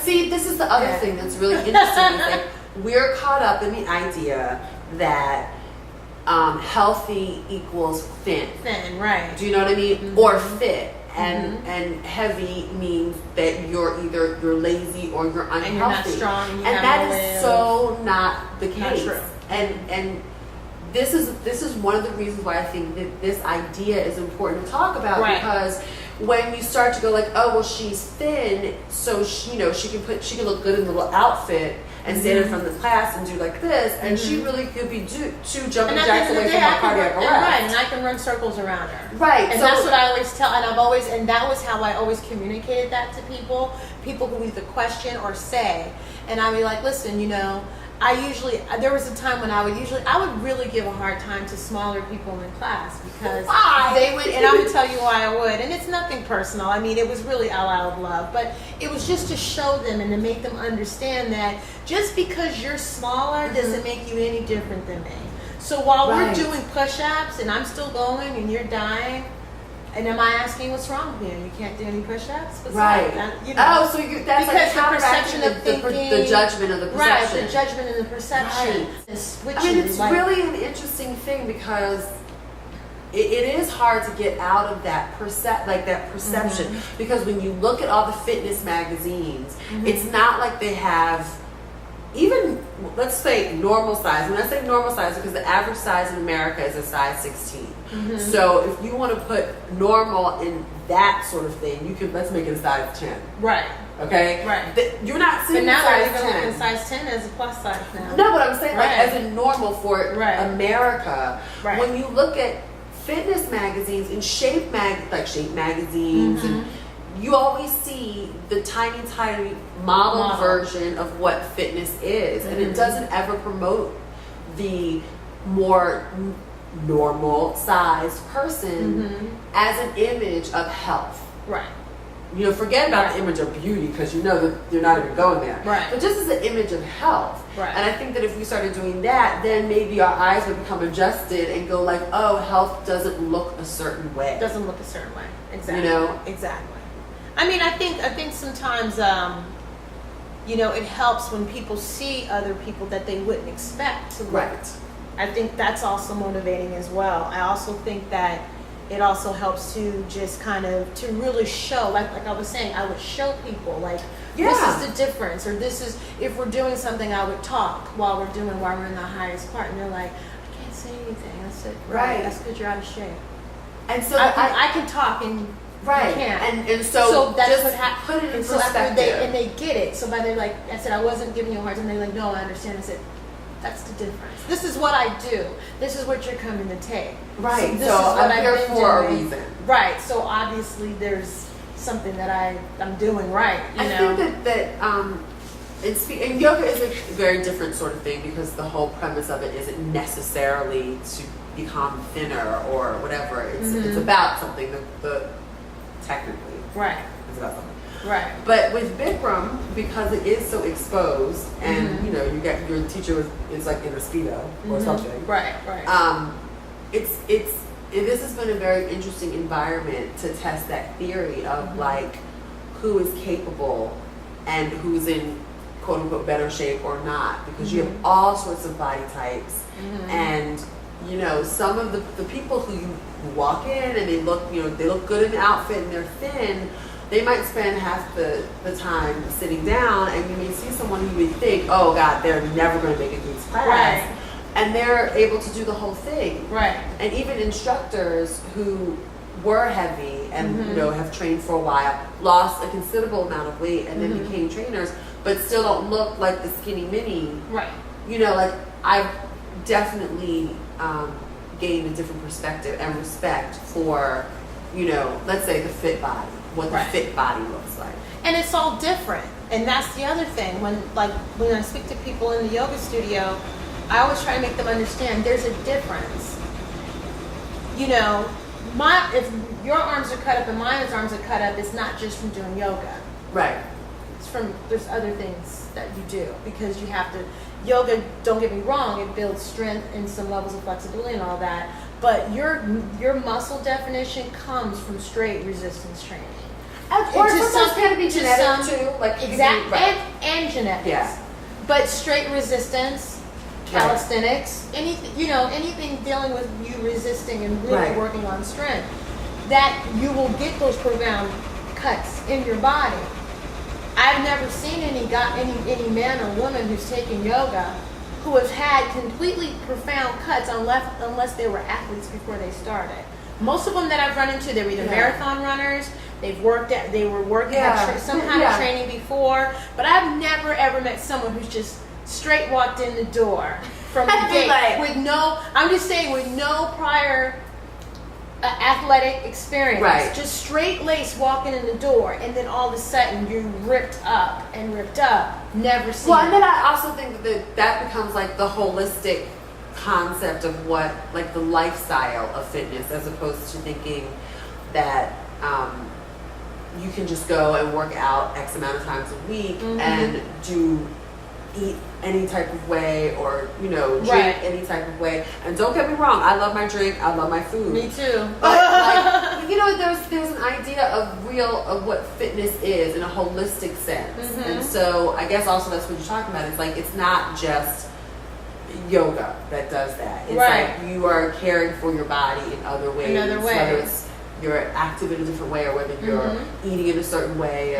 see, this is the other thing that's really interesting. Is like we're caught up in the idea that healthy equals thin. Thin, right? Do you know what I mean? Or fit. And heavy means that you're either lazy or you're unhealthy. And you're not strong. And that is so not the case. Not true. And this is one of the reasons why I think that this idea is important to talk about, because when you start to go like, oh well, she's thin, so she can look good in the little outfit and stand in front of the class and do like this, and she really could be two jumping jacks away from her cardiac arrest. Right, and I can run circles around her. Right, and that's what I always tell, and that was how I always communicated that to people who either question or say, and I'd be like, listen, there was a time when I would really give a hard time to smaller people in class because they would, and I would tell you why I would, and it's nothing personal. I mean, it was really out of love, but it was just to show them and to make them understand that just because you're smaller doesn't make you any different than me. So while we're doing push-ups and I'm still going and you're dying, and am I asking what's wrong with you? You can't do any push-ups? Right. So that's because like the perception of thinking, the judgment of the perception. Right, the judgment and the perception. Right. I mean, it's really an interesting thing because it is hard to get out of that perception. Because when you look at all the fitness magazines, it's not like they have even, let's say, normal size. When I say normal size, because the average size in America is a size 16. So if you want to put normal in that sort of thing, let's make it a size 10. Right. Okay? Right. You're not seeing but now size they're 10. even looking size 10 as a plus size now. No, but I'm saying like as a normal for America. Right. When you look at fitness magazines and shape magazines, and you always see the tiny model version of what fitness is, and it doesn't ever promote the more normal sized person as an image of health. Right. Forget about the image of beauty, because that you're not even going there. Right. But just as an image of health. Right. And I think that if we started doing that, then maybe our eyes would become adjusted and go like, oh, health doesn't look a certain way. It doesn't look a certain way. Exactly. Exactly. I mean, I think sometimes, it helps when people see other people that they wouldn't expect to look. Right. I think that's also motivating as well. I also think that it also helps to just kind of to really show, like I was saying, I would show people this is the difference, or this is, if we're doing something, I would talk while we're in the highest part, and they're like, I can't say anything. I said, right, that's because you're out of shape. And so I can talk and right, you can't. And so that's just what happened. Put it in so perspective. And they get it. So by they're like, I said, I wasn't giving you a hard time. They're like, no, I understand. I said, that's the difference. This is what I do. This is what you're coming to take. Right. So this is what I'm here for a reason. Right. So obviously there's something that I'm doing right. I think that and yoga is a very different sort of thing, because the whole premise of it isn't necessarily to become thinner or whatever. It's about something. Technically, right. It's about something. Right. But with Bikram, because it is so exposed, and you get your teacher is like in a Speedo or something. Right. Right. This has been a very interesting environment to test that theory of like who is capable and who's in quote unquote better shape or not, because you have all sorts of body types, and some of the people who walk in and they look good in the outfit and they're thin, they might spend half the time sitting down, and you may see someone who would think, oh God, they're never going to make it through this class. Right. And they're able to do the whole thing. Right. And even instructors who were heavy and have trained for a while, lost a considerable amount of weight and then became trainers, but still don't look like the skinny mini. Right. I've definitely gained a different perspective and respect for, let's say the fit body, what the fit body looks like. And it's all different. And that's the other thing. When I speak to people in the yoga studio, I always try to make them understand there's a difference. If your arms are cut up and my arms are cut up, it's not just from doing yoga. Right. There's other things that you do, because you have to, yoga, don't get me wrong, it builds strength and some levels of flexibility and all that, but your muscle definition comes from straight resistance training. Or to sometimes some- can it be to genetic some- too? Like Exactly, right. and genetics. Yeah. But straight resistance, Right. calisthenics, anything, anything dealing with you resisting and really Right. working on strength, that you will get those profound cuts in your body. I've never seen any man or woman who's taken yoga who has had completely profound cuts unless they were athletes before they started. Most of them that I've run into, they were either marathon runners, they were working at some kind of training before, but I've never ever met someone who's just straight walked in the door from the gate with no prior athletic experience, Right. just straight lace walking in the door, and then all of a sudden you're ripped up. Never seen. Well, and then I also think that becomes like the holistic concept of what, like the lifestyle of fitness, as opposed to thinking that you can just go and work out X amount of times a week and eat any type of way, or drink any type of way. And don't get me wrong, I love my drink, I love my food. Me too. But there's an idea of what fitness is in a holistic sense. And so I guess also that's what you're talking about. It's like, it's not just yoga that does that. It's like you are caring for your body in other ways. Whether it's you're active in a different way, or whether you're eating in a certain way.